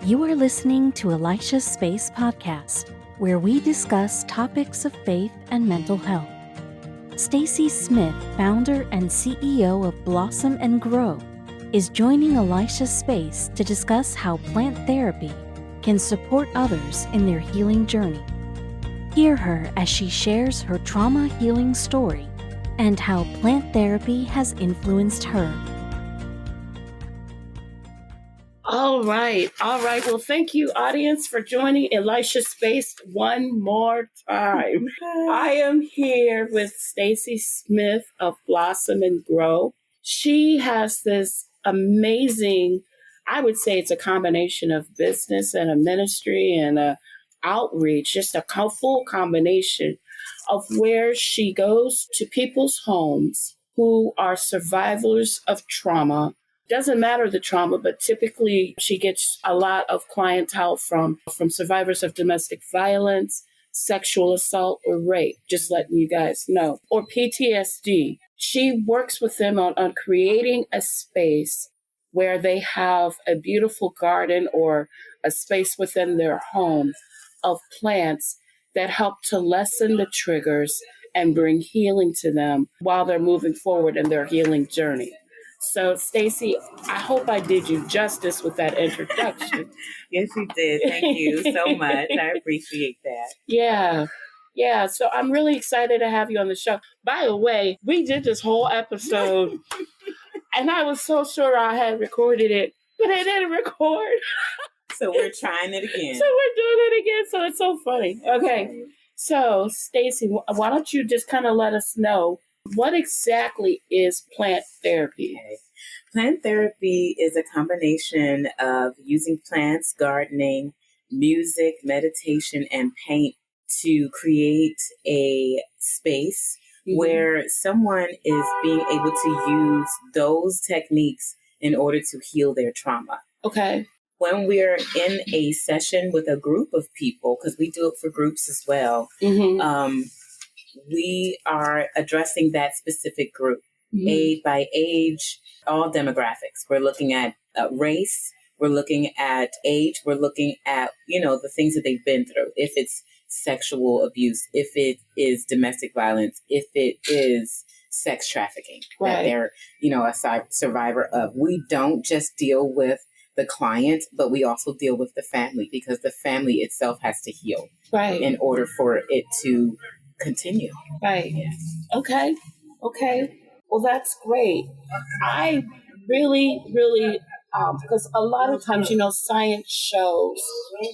You are listening to Elisha's Space podcast, where we discuss topics of faith and mental health. Stacey Smith, founder and CEO of Blossom and Grow, is joining Elisha's Space to discuss how plant therapy can support others in their healing journey. Hear her as she shares her trauma healing story and how plant therapy has influenced her. All right. Well, thank you, audience, for joining Elisha Space one more time. I am here with Stacey Smith of Blossom and Grow. She has this amazing, I would say it's a combination of business and a ministry and a outreach, just a full combination of where she goes to people's homes who are survivors of trauma. Doesn't matter the trauma, but typically she gets a lot of clientele from survivors of domestic violence, sexual assault, or rape, just letting you guys know, or PTSD. She works with them on creating a space where they have a beautiful garden or a space within their home of plants that help to lessen the triggers and bring healing to them while they're moving forward in their healing journey. So, Stacey, I hope I did you justice with that introduction. Yes, you did. Thank you so much. I appreciate that. Yeah. So I'm really excited to have you on the show. By the way, we did this whole episode, and I was so sure I had recorded it, but I didn't record. So we're trying it again. So it's so funny. Okay. So, Stacey, why don't you just kind of let us know what exactly is plant therapy? Okay. Plant therapy is a combination of using plants, gardening, music, meditation, and paint to create a space where someone is being able to use those techniques in order to heal their trauma. Okay. When we're in a session with a group of people, because we do it for groups as well, we are addressing that specific group, age by age, all demographics. We're looking at race, we're looking at age, we're looking at, the things that they've been through. If it's sexual abuse, if it is domestic violence, if it is sex trafficking that they're, a survivor of. We don't just deal with the client, but we also deal with the family because the family itself has to heal in order for it to continue. Right. Yes. Okay. Well, that's great. I really, because a lot of times, science shows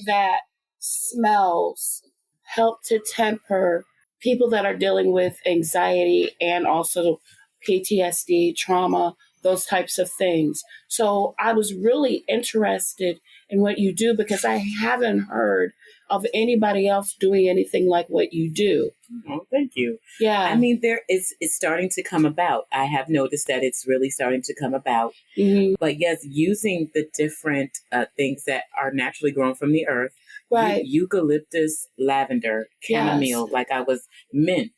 that smells help to temper people that are dealing with anxiety and also PTSD, trauma, those types of things. So I was really interested in what you do because I haven't heard of anybody else doing anything like what you do. Oh, thank you. Yeah. I mean, it's starting to come about. I have noticed that it's really starting to come about. But yes, using the different things that are naturally grown from the earth, eucalyptus, lavender, chamomile, mint,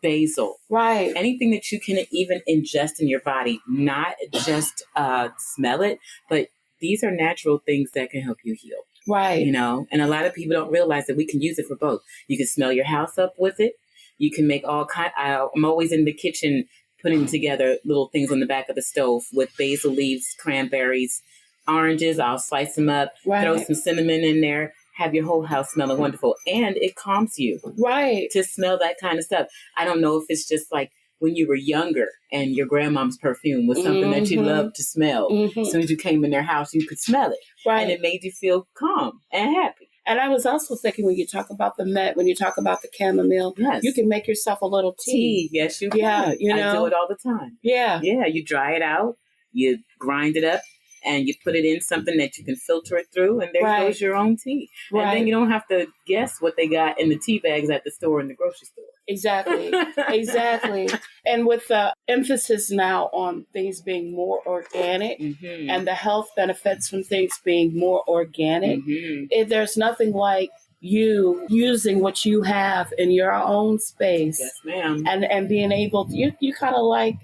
basil, anything that you can even ingest in your body, not just smell it, but these are natural things that can help you heal. Right. And a lot of people don't realize that we can use it for both. You can smell your house up with it. You can make all kind. I'm always in the kitchen putting together little things on the back of the stove with basil leaves, cranberries, oranges. I'll slice them up, throw some cinnamon in there, have your whole house smelling wonderful. And it calms you. Right. To smell that kind of stuff. I don't know if it's just like when you were younger and your grandmom's perfume was something that you loved to smell. As soon as you came in their house, you could smell it. Right. And it made you feel calm and happy. And I was also thinking when you talk about the mint, when you talk about the chamomile, you can make yourself a little tea. Yes, you can. Yeah, I do it all the time. Yeah. Yeah, you dry it out, you grind it up, and you put it in something that you can filter it through, and there goes your own tea. And then you don't have to guess what they got in the tea bags at the store in the grocery store. Exactly. And with the emphasis now on things being more organic and the health benefits from things being more organic, there's nothing like you using what you have in your own space. Yes, ma'am. And being able to, you kind of like,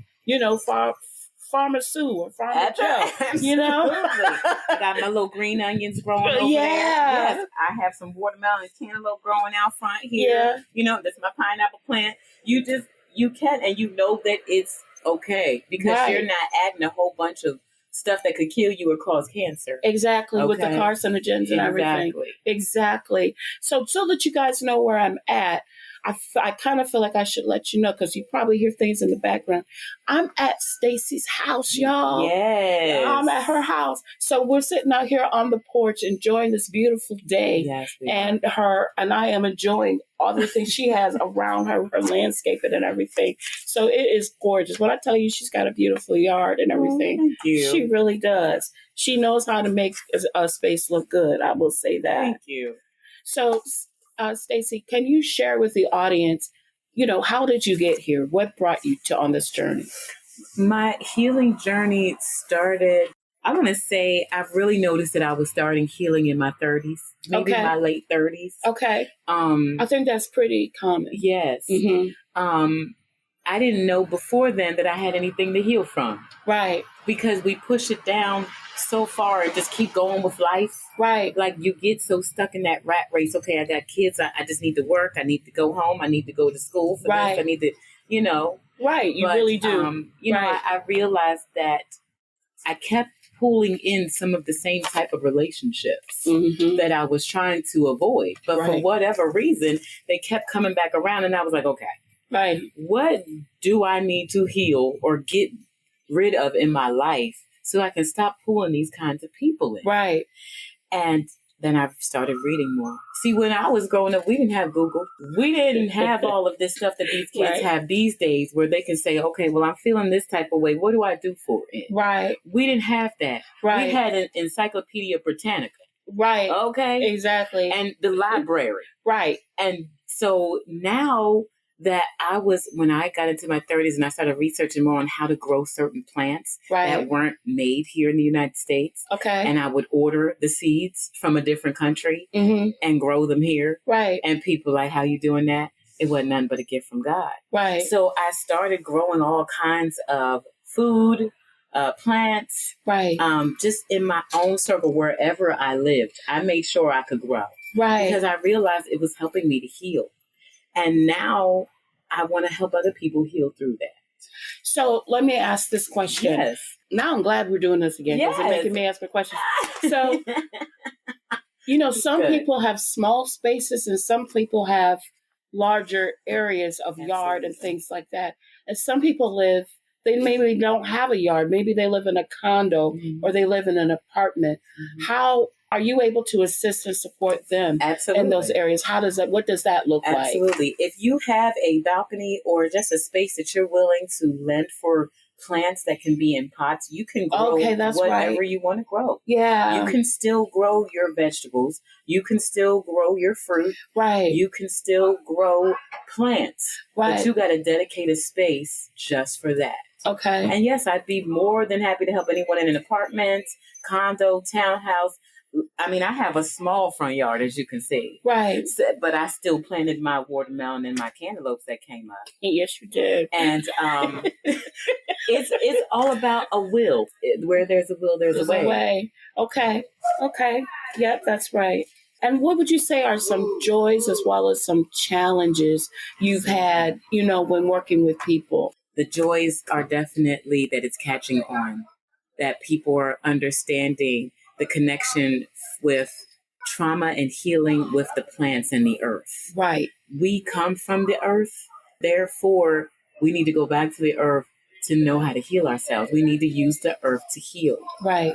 Farmer Sue or Farmer That's Joe. right. You know? I got my little green onions growing over Yeah. there. Yes, I have some watermelon and cantaloupe growing out front here. Yeah. You know, that's my pineapple plant. You can, and you know that it's okay because Right. you're not adding a whole bunch of stuff that could kill you or cause cancer. Exactly, with the Okay. carcinogens and everything. Exactly. So that you guys know where I'm at, I kind of feel like I should let you know because you probably hear things in the background. I'm at Stacey's house, y'all. Yes. I'm at her house. So we're sitting out here on the porch enjoying this beautiful day. Yes, and I am enjoying all the things she has around her landscaping and everything. So it is gorgeous. When I tell you she's got a beautiful yard and everything, thank you. She really does. She knows how to make a space look good. I will say that. Thank you. So, Stacey, can you share with the audience, how did you get here? What brought you on this journey? My healing journey started, I want to say, I've really noticed that I was starting healing in my 30s, maybe my late 30s. Okay. I think that's pretty common. Yes. Mm-hmm. I didn't know before then that I had anything to heal from. Right. Because we push it down so far and just keep going with life. Right. Like you get so stuck in that rat race. Okay, I got kids. I just need to work. I need to go home. I need to go to school for this. I need to, Right. You really do. I realized that I kept pulling in some of the same type of relationships that I was trying to avoid. But for whatever reason, they kept coming back around. And I was like, okay. Right. What do I need to heal or get rid of in my life so I can stop pulling these kinds of people in? Right. And then I started reading more. See, when I was growing up, we didn't have Google. We didn't have all of this stuff that these kids have these days where they can say, okay, well, I'm feeling this type of way. What do I do for it? Right. We didn't have that. Right. We had an Encyclopedia Britannica. Right. Okay. Exactly. And the library. Right. And so now that when I got into my 30s and I started researching more on how to grow certain plants that weren't made here in the United States. Okay. And I would order the seeds from a different country and grow them here. Right. And people like, how you doing that? It wasn't nothing but a gift from God. Right. So I started growing all kinds of food, plants. Right. Just in my own circle, wherever I lived, I made sure I could grow. Right. Because I realized it was helping me to heal. And now I want to help other people heal through that. So let me ask this question. Yes. Now I'm glad we're doing this again because it's making me ask my questions. So, some people have small spaces and some people have larger areas of yard and things like that. And some people they maybe don't have a yard. Maybe they live in a condo or they live in an apartment. How are you able to assist and support them in those areas? What does that look like? Absolutely. If you have a balcony or just a space that you're willing to lend for plants that can be in pots, you can grow whatever you want to grow. Yeah. You can still grow your vegetables. You can still grow your fruit. Right. You can still grow plants. Right. But you got to dedicate a space just for that. Okay. And yes, I'd be more than happy to help anyone in an apartment, condo, townhouse. I mean, I have a small front yard, as you can see. Right. But I still planted my watermelon and my cantaloupes that came up. Yes, you did. And it's all about a will. Where there's a will, there's a way. Okay. Yep, that's right. And what would you say are some joys as well as some challenges you've had, when working with people? The joys are definitely that it's catching on, that people are understanding the connection with trauma and healing with the plants and the earth. Right. We come from the earth. Therefore, we need to go back to the earth to know how to heal ourselves. We need to use the earth to heal. Right.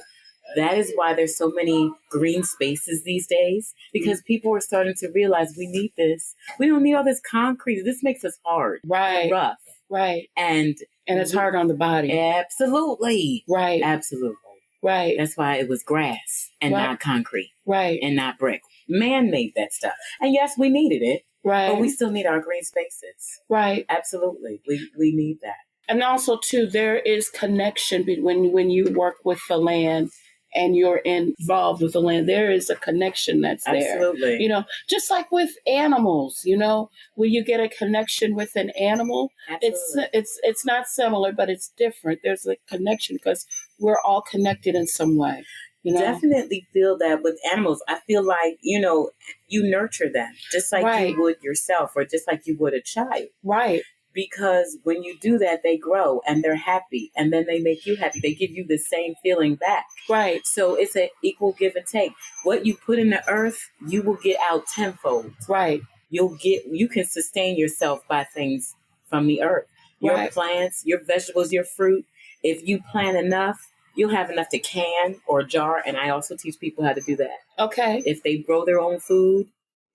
That is why there's so many green spaces these days, because people are starting to realize we need this. We don't need all this concrete. This makes us hard, right, rough. Right. And it's hard on the body. Absolutely. Right. Absolutely. Right. That's why it was grass and not concrete. Right. And not brick. Man made that stuff. And yes, we needed it. Right. But we still need our green spaces. Right. Absolutely. We need that. And also, too, there is connection when you work with the land and you're involved with the land, there is a connection that's there. Absolutely. You know, just like with animals, you know, when you get a connection with an animal, Absolutely. it's not similar, but it's different. There's a connection because we're all connected in some way. You know? Definitely feel that with animals. I feel like, you know, you nurture them just like Right. you would yourself or just like you would a child. Right. Because when you do that, they grow and they're happy and then they make you happy. They give you the same feeling back. Right. So it's an equal give and take. What you put in the earth, you will get out tenfold. Right. You can sustain yourself by things from the earth. Your Right. plants, your vegetables, your fruit. If you plant enough, you'll have enough to can or jar. And I also teach people how to do that. Okay. If they grow their own food,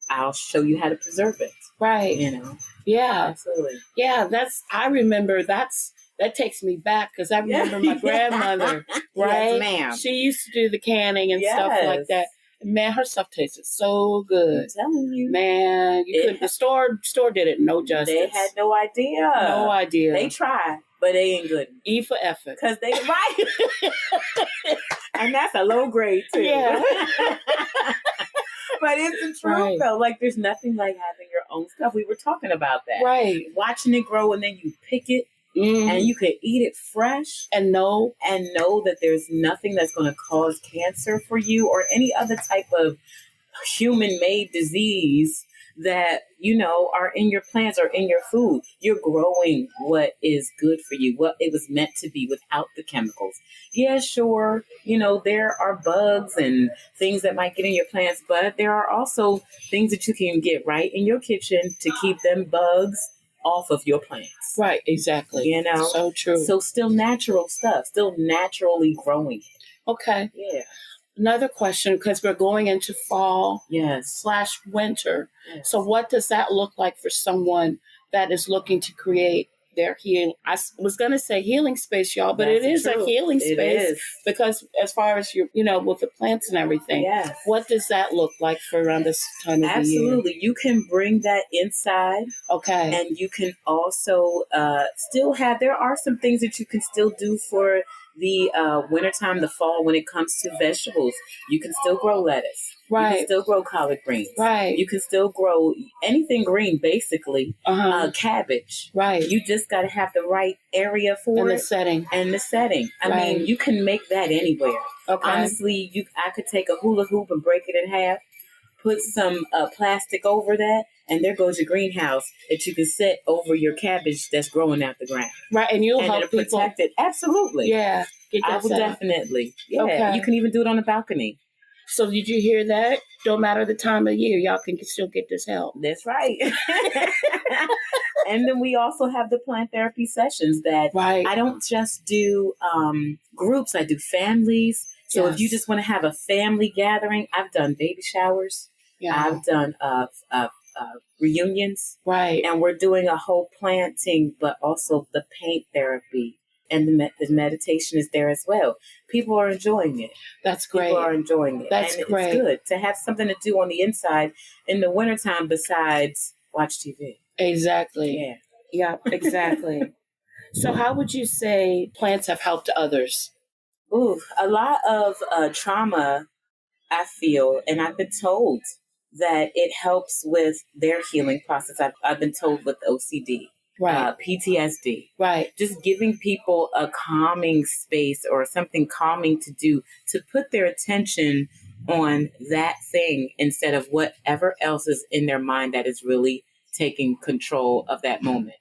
I'll show you how to preserve it. Right. You know? Yeah. Absolutely. Yeah, that takes me back because I remember my grandmother, right? Yes, ma'am. She used to do the canning and stuff like that. Man, her stuff tasted so good. I'm telling you. Man, the store did it no justice. They had no idea. No idea. They tried, but they ain't good. E for effort. Because they right. And that's a low grade too. Yeah. But it's the truth, Right. though. Like, there's nothing like having your own stuff. We were talking about that. Right. Watching it grow, and then you pick it, and you can eat it fresh. And know that there's nothing that's going to cause cancer for you or any other type of human-made disease that, you know, are in your plants or in your food. You're growing what is good for you, what it was meant to be without the chemicals. Yeah, sure, you know, there are bugs and things that might get in your plants, but there are also things that you can get right in your kitchen to keep them bugs off of your plants. Right, exactly. You know? So true. So still natural stuff, still naturally growing. Okay. Yeah. Another question, because we're going into fall Yes. / winter. Yes. So what does that look like for someone that is looking to create their healing? I was going to say healing space, y'all, but That's it is true. a healing It space is. because as far as you know, with the plants and everything, Yes. what does that look like for around this time of Absolutely. You can bring that inside. the year? Okay. And you can also still there are some things that you can still do for the wintertime, the fall, when it comes to vegetables. You can still grow lettuce. Right. You can still grow collard greens. Right. You can still grow anything green, basically. Cabbage. Right. You just got to have the right area for And it. the setting. I Right. mean, you can make that anywhere. Okay. Honestly, I could take a hula hoop and break it in half, put some plastic over that, and there goes your greenhouse that you can set over your cabbage that's growing out the ground. Right, and you'll help it'll people protect it. Absolutely. Yeah. I will definitely. Yeah. Okay. You can even do it on the balcony. So did you hear that? Don't matter the time of year, y'all can still get this help. That's right. And then we also have the plant therapy sessions that I don't just do groups, I do families. So if you just want to have a family gathering, I've done baby showers. Yeah. I've done reunions. Right. And we're doing a whole planting, but also the paint therapy. And the meditation is there as well. People are enjoying it. That's great. People are enjoying it. That's great. It's good to have something to do on the inside in the wintertime besides watch TV. Exactly. Yeah. Yeah, exactly. So how would you say plants have helped others? Ooh, a lot of trauma, I feel, and I've been told that it helps with their healing process. I've been told with OCD. Right. PTSD. Right. Just giving people a calming space or something calming to do to put their attention on that thing instead of whatever else is in their mind that is really taking control of that moment.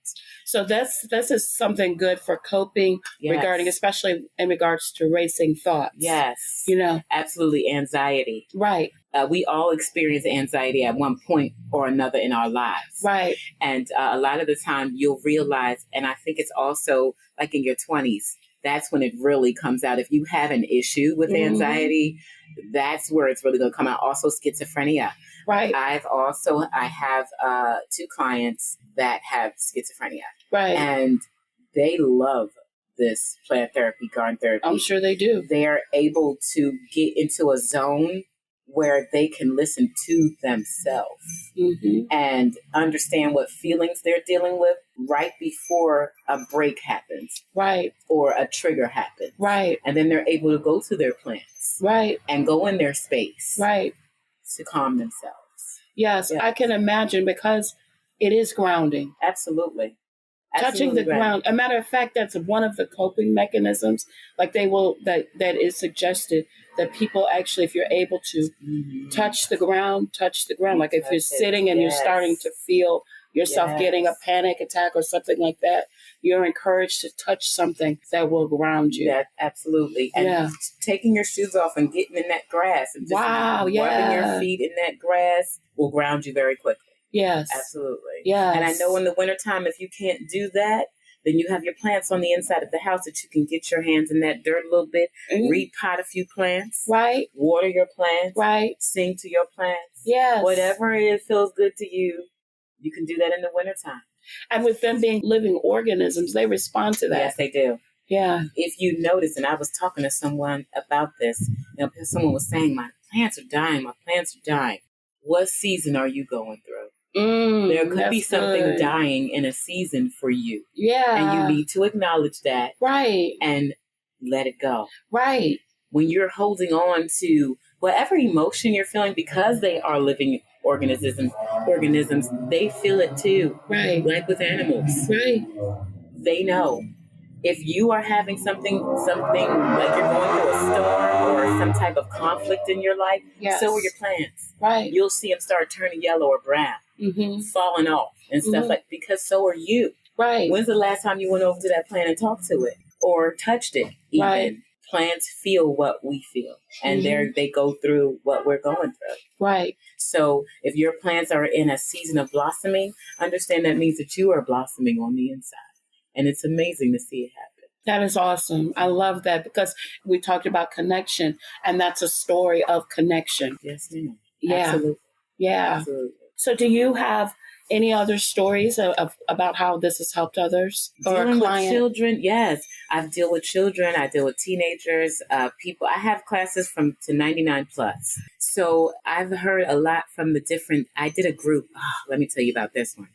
So this is something good for coping regarding, especially in regards to racing thoughts. Yes. You know, absolutely. Anxiety. Right. We all experience anxiety at one point or another in our lives. Right. And a lot of the time you'll realize, and I think it's also like in your 20s, that's when it really comes out. If you have an issue with anxiety, that's where it's really going to come out. Also schizophrenia. Right. I have 2 clients that have schizophrenia. Right. And they love this plant therapy, garden therapy. I'm sure they do. They're able to get into a zone where they can listen to themselves and understand what feelings they're dealing with right before a break happens. Right. Or a trigger happens. Right. And then they're able to go to their plants. Right. And go in their space. Right. To calm themselves. Yes, I can imagine, because it is grounding. Absolutely. Touching the ground. A matter of fact, that's one of the coping mechanisms. Like that is suggested that people actually, if you're able to touch the ground. Like if you're sitting and you're starting to feel yourself getting a panic attack or something like that, you're encouraged to touch something that will ground you. Yeah, absolutely. And taking your shoes off and getting in that grass and just rubbing your feet in that grass will ground you very quickly. Yes. Absolutely. Yes. And I know in the wintertime, if you can't do that, then you have your plants on the inside of the house that you can get your hands in that dirt a little bit, repot a few plants. Right. Water your plants. Right. Sing to your plants. Yes. Whatever it feels good to you, you can do that in the wintertime. And with them being living organisms, they respond to that. Yes, they do. Yeah. If you notice, and I was talking to someone about this, someone was saying, my plants are dying. What season are you going through? There could be something dying in a season for you. Yeah. And you need to acknowledge that. Right. And let it go. Right. When you're holding on to whatever emotion you're feeling, because they are living organisms, they feel it too. Right. Like with animals. Right. They know. If you are having something like you're going through a storm or some type of conflict in your life, so are your plants. Right. You'll see them start turning yellow or brown, falling off and stuff because so are you. Right. When's the last time you went over to that plant and talked to it or touched it? Even. Right. Plants feel what we feel, and they go through what we're going through. Right. So if your plants are in a season of blossoming, understand that means that you are blossoming on the inside. And it's amazing to see it happen. That is awesome. I love that, because we talked about connection, and that's a story of connection. Yes, ma'am. Yeah. Absolutely. Yeah. Absolutely. So do you have any other stories about how this has helped others or Dealing clients? With children, yes. I deal with children. I deal with teenagers, people. I have classes to 99 plus. So I've heard a lot from I did a group. Let me tell you about this one.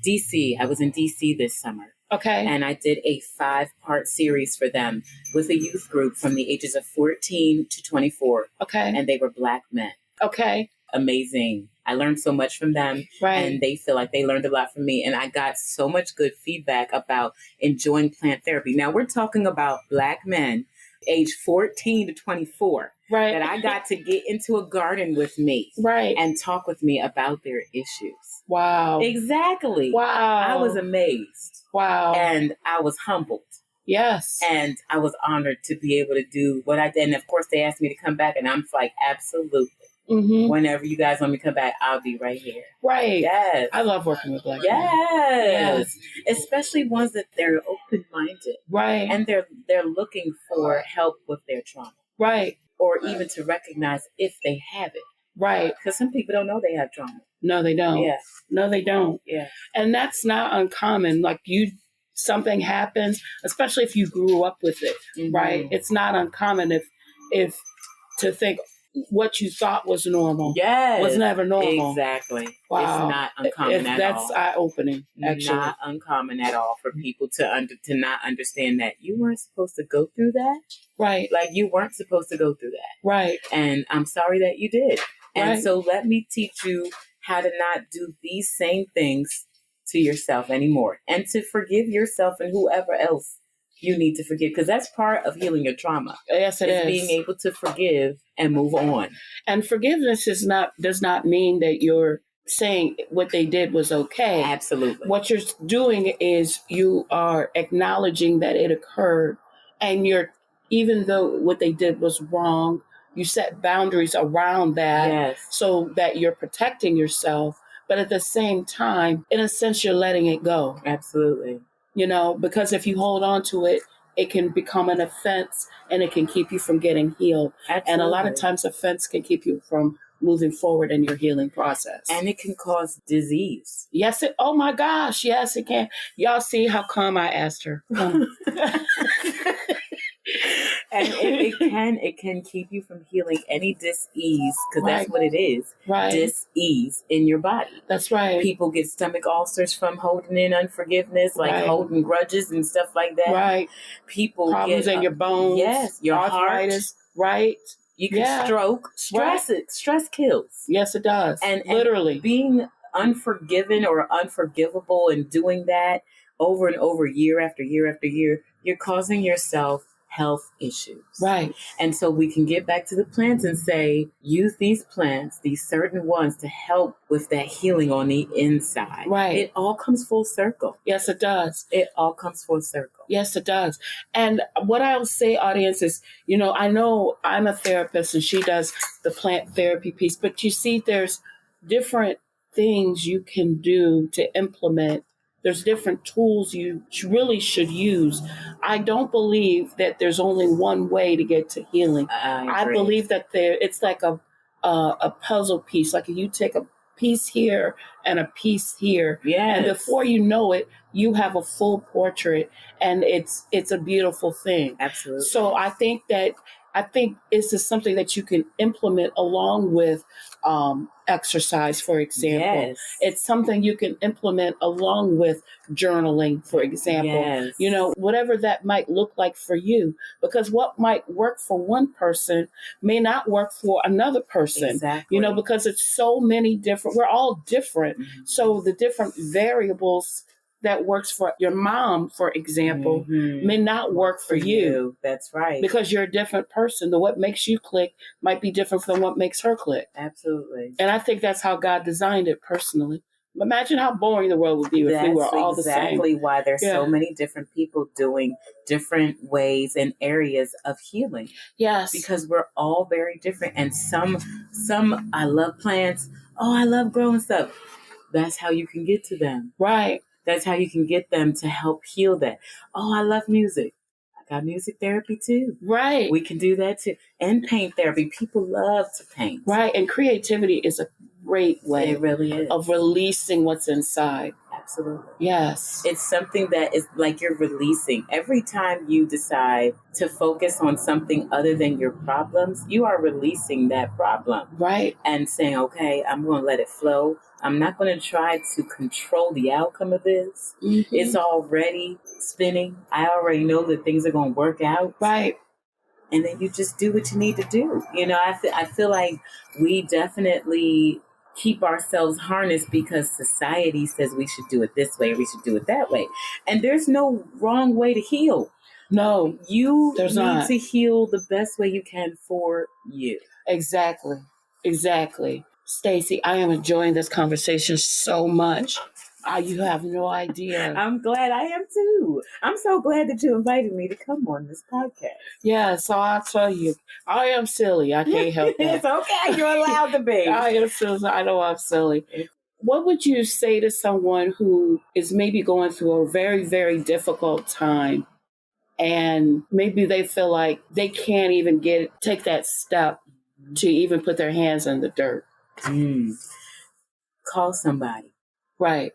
DC. I was in DC this summer. Okay. And I did a 5-part series for them with a youth group from the ages of 14 to 24. Okay. And they were Black men. Okay. Amazing. I learned so much from them. Right. And they feel like they learned a lot from me. And I got so much good feedback about enjoying plant therapy. Now we're talking about Black men age 14 to 24. Right. That I got to get into a garden with me. Right. And talk with me about their issues. Wow. Exactly. Wow. I was amazed. Wow. And I was humbled. Yes. And I was honored to be able to do what I did. And of course, they asked me to come back, and I'm like, absolutely. Whenever you guys want me to come back, I'll be right here. Right. Yes. I love working with Black men. Yes. Especially ones that they're open-minded. Right. And they're looking for help with their trauma. Right. Or even to recognize if they have it. Right. Because some people don't know they have trauma. No, they don't. Yeah. No, they don't. Yeah. And that's not uncommon. Like something happens, especially if you grew up with it, right? It's not uncommon if to think what you thought was normal was never normal. Exactly. Wow. It's not uncommon at all. That's eye-opening, actually. Not uncommon at all for people to not understand that you weren't supposed to go through that. Right. Like you weren't supposed to go through that. Right. And I'm sorry that you did. And so let me teach you how to not do these same things to yourself anymore, and to forgive yourself and whoever else you need to forgive, because that's part of healing your trauma. Yes, it is. Being able to forgive and move on. And forgiveness does not mean that you're saying what they did was okay. Absolutely. What you're doing is you are acknowledging that it occurred, and even though what they did was wrong, you set boundaries around that so that you're protecting yourself. But at the same time, in a sense, you're letting it go. Absolutely. Because if you hold on to it, it can become an offense, and it can keep you from getting healed. Absolutely. And a lot of times offense can keep you from moving forward in your healing process. And it can cause disease. Yes. Oh my gosh. Yes, it can. Y'all see how calm I asked her. And it can keep you from healing any dis-ease, because that's what it is. Right. Dis-ease in your body. That's right. People get stomach ulcers from holding in unforgiveness, like holding grudges and stuff like that. Right. People problems get in your bones. Yes, your arthritis. Heart. Right. You can stroke. Stress right. Stress kills. Yes, it does. And literally being unforgiven or unforgivable and doing that over and over, year after year after year, you're causing yourself health issues. Right. And so we can get back to the plants and say, use these plants, these certain ones, to help with that healing on the inside. Right. It all comes full circle. Yes, it does. It all comes full circle. Yes, it does. And what I'll say, audience, is, I know I'm a therapist and she does the plant therapy piece, but you see, there's different things you can do to implement. There's different tools you really should use. I don't believe that there's only one way to get to healing. I believe that it's like a puzzle piece. Like you take a piece here and a piece here. Yes. And before you know it, you have a full portrait, and it's a beautiful thing. Absolutely. So I think this is something that you can implement along with exercise, for example. Yes. It's something you can implement along with journaling, for example. Yes. Whatever that might look like for you, because what might work for one person may not work for another person. Exactly. Because it's so many different, we're all different. Mm-hmm. So the different variables that works for your mom, for example, may not work for you. That's right. Because you're a different person. What makes you click might be different from what makes her click. Absolutely. And I think that's how God designed it personally. Imagine how boring the world would be if we were all the same. That's exactly why there's so many different people doing different ways and areas of healing. Yes. Because we're all very different. And some I love plants. Oh, I love growing stuff. That's how you can get to them. Right. That's how you can get them to help heal that. Oh, I love music. I got music therapy too. Right. We can do that too. And paint therapy. People love to paint. Right. And creativity is a great way. It really is. Of releasing what's inside. Absolutely. Yes. It's something that is like you're releasing. Every time you decide to focus on something other than your problems, you are releasing that problem. Right. And saying, okay, I'm going to let it flow. I'm not going to try to control the outcome of this. Mm-hmm. It's already spinning. I already know that things are going to work out. Right. And then you just do what you need to do. I feel like we definitely keep ourselves harnessed because society says we should do it this way, we should do it that way. And there's no wrong way to heal. No, you need to heal the best way you can for you. Exactly. Stacey, I am enjoying this conversation so much. You have no idea. I'm glad I am too. I'm so glad that you invited me to come on this podcast. Yeah, so I'll tell you, I am silly. I can't help that. It's okay. You're allowed to be. I am silly. I know I'm silly. What would you say to someone who is maybe going through a very, very difficult time, and maybe they feel like they can't even take that step to even put their hands in the dirt? Call somebody. Right.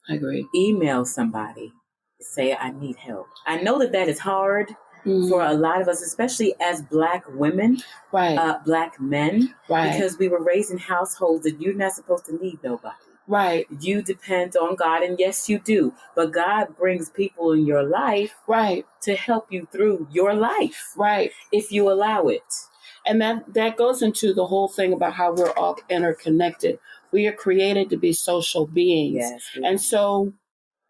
I agree. Email somebody. Say, I need help. I know that is hard for a lot of us, especially as Black women, right? Black men, right? Because we were raised in households that you're not supposed to need nobody. Right. You depend on God, and yes, you do. But God brings people in your life, right, to help you through your life, right, if you allow it. And that goes into the whole thing about how we're all interconnected. We are created to be social beings. Yes, and so,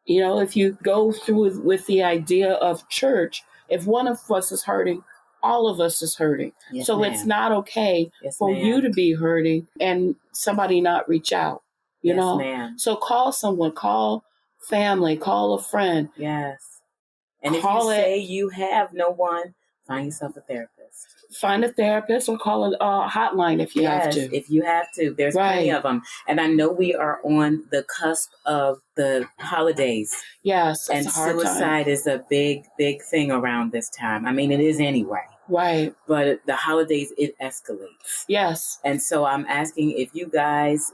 if you go through with the idea of church, if one of us is hurting, all of us is hurting. Yes, so ma'am. It's not okay for ma'am. you to be hurting and somebody not reach out. You know? Ma'am. So call someone, call family, call a friend. Yes. And if you say you have no one, find yourself a therapist. Find a therapist or call a hotline if you have to. Yes, if you have to. There's plenty of them. And I know we are on the cusp of the holidays. Yes, and suicide is a big, big thing around this time. I mean, it is anyway. Right. But the holidays, it escalates. Yes. And so I'm asking if you guys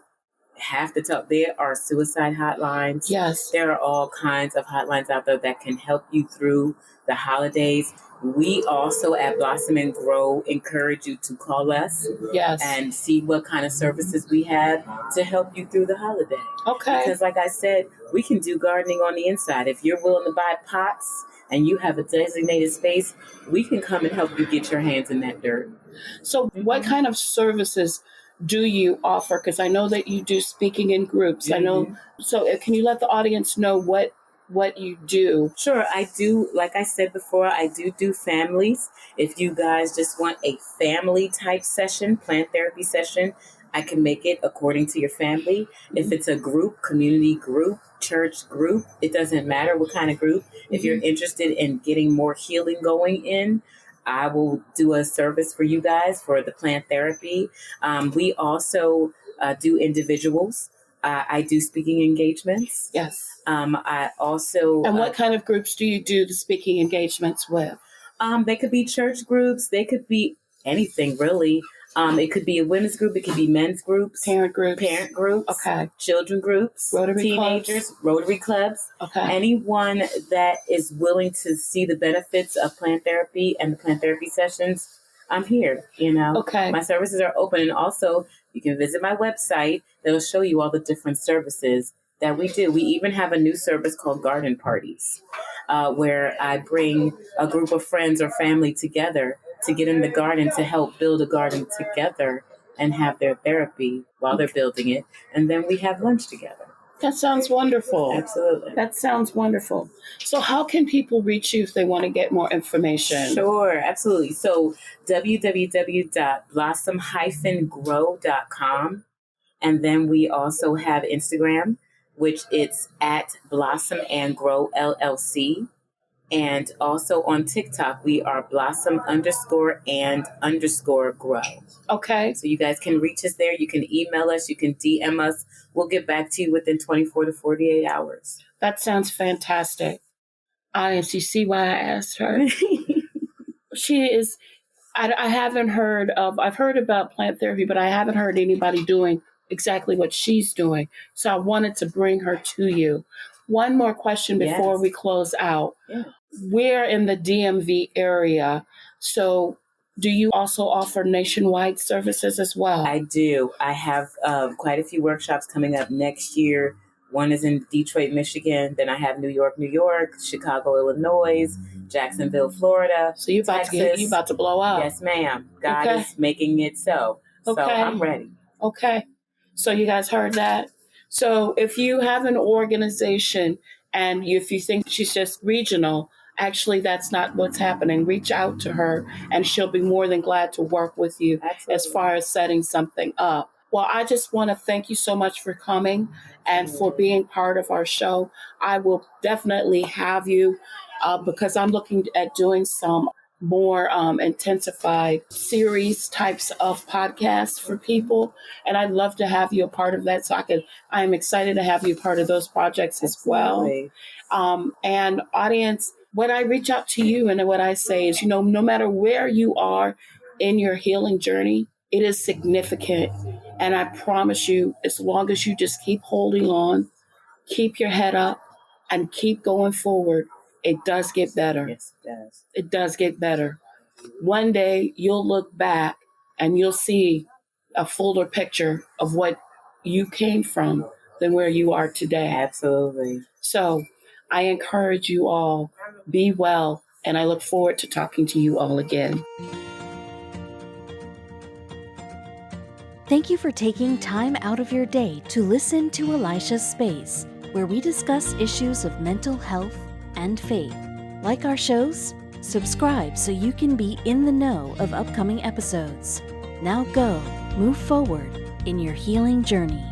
have to talk. There are suicide hotlines. Yes. There are all kinds of hotlines out there that can help you through the holidays. We also at Blossom and Grow encourage you to call us Yes. and see what kind of services we have to help you through the holiday. Okay. Because like I said, we can do gardening on the inside. If you're willing to buy pots and you have a designated space, we can come and help you get your hands in that dirt. So what kind of services do you offer? Because I know that you do speaking in groups. I know. So can you let the audience know what you do? Sure, I do. Like I said before, I do families. If you guys just want a family type session, plant therapy session, I can make it according to your family. If it's a group, community group, church group, it doesn't matter what kind of group. If you're interested in getting more healing going in, I will do a service for you guys for the plant therapy. We also do individuals. I do speaking engagements. Yes. I also... And what kind of groups do you do the speaking engagements with? They could be church groups. They could be anything, really. It could be a women's group. It could be men's groups. Parent groups. Okay. Children groups. Rotary teenagers. clubs. Rotary clubs. Okay. Anyone that is willing to see the benefits of plant therapy and the plant therapy sessions, I'm here, Okay. My services are open. And also, you can visit my website. That'll show you all the different services that we do. We even have a new service called Garden Parties, where I bring a group of friends or family together to get in the garden to help build a garden together and have their therapy while they're building it. And then we have lunch together. That sounds wonderful. Absolutely. That sounds wonderful. So how can people reach you if they want to get more information? Sure, absolutely. So www.blossom-grow.com. And then we also have Instagram, which it's at Blossom and Grow LLC. And also on TikTok, we are Blossom_and_grow. Okay. So you guys can reach us there. You can email us. You can DM us. We'll get back to you within 24 to 48 hours. That sounds fantastic. You see why I asked her? She is, I haven't heard of, I've heard about plant therapy, but I haven't heard anybody doing exactly what she's doing. So I wanted to bring her to you. One more question before we close out. Yeah. We're in the DMV area. So do you also offer nationwide services as well? I do. I have quite a few workshops coming up next year. One is in Detroit, Michigan. Then I have New York, Chicago, Illinois, Jacksonville, Florida. So you're about to blow up. Yes, ma'am. God is making it so. Okay. So I'm ready. Okay. So you guys heard that? So if you have an organization and if you think she's just regional, actually that's not what's happening. Reach out to her and she'll be more than glad to work with you as far as setting something up. Well, I just want to thank you so much for coming and for being part of our show. I will definitely have you because I'm looking at doing some more intensified series types of podcasts for people. And I'd love to have you a part of that. So I am excited to have you part of those projects as well. And audience, when I reach out to you and what I say is, no matter where you are in your healing journey, it is significant. And I promise you, as long as you just keep holding on, keep your head up and keep going forward, it does get better. Yes, it does. It does get better. One day you'll look back and you'll see a fuller picture of what you came from than where you are today. Absolutely. So I encourage you all, be well, and I look forward to talking to you all again. Thank you for taking time out of your day to listen to Elisha's Space, where we discuss issues of mental health and faith. Like our shows? Subscribe so you can be in the know of upcoming episodes. Now go, move forward in your healing journey.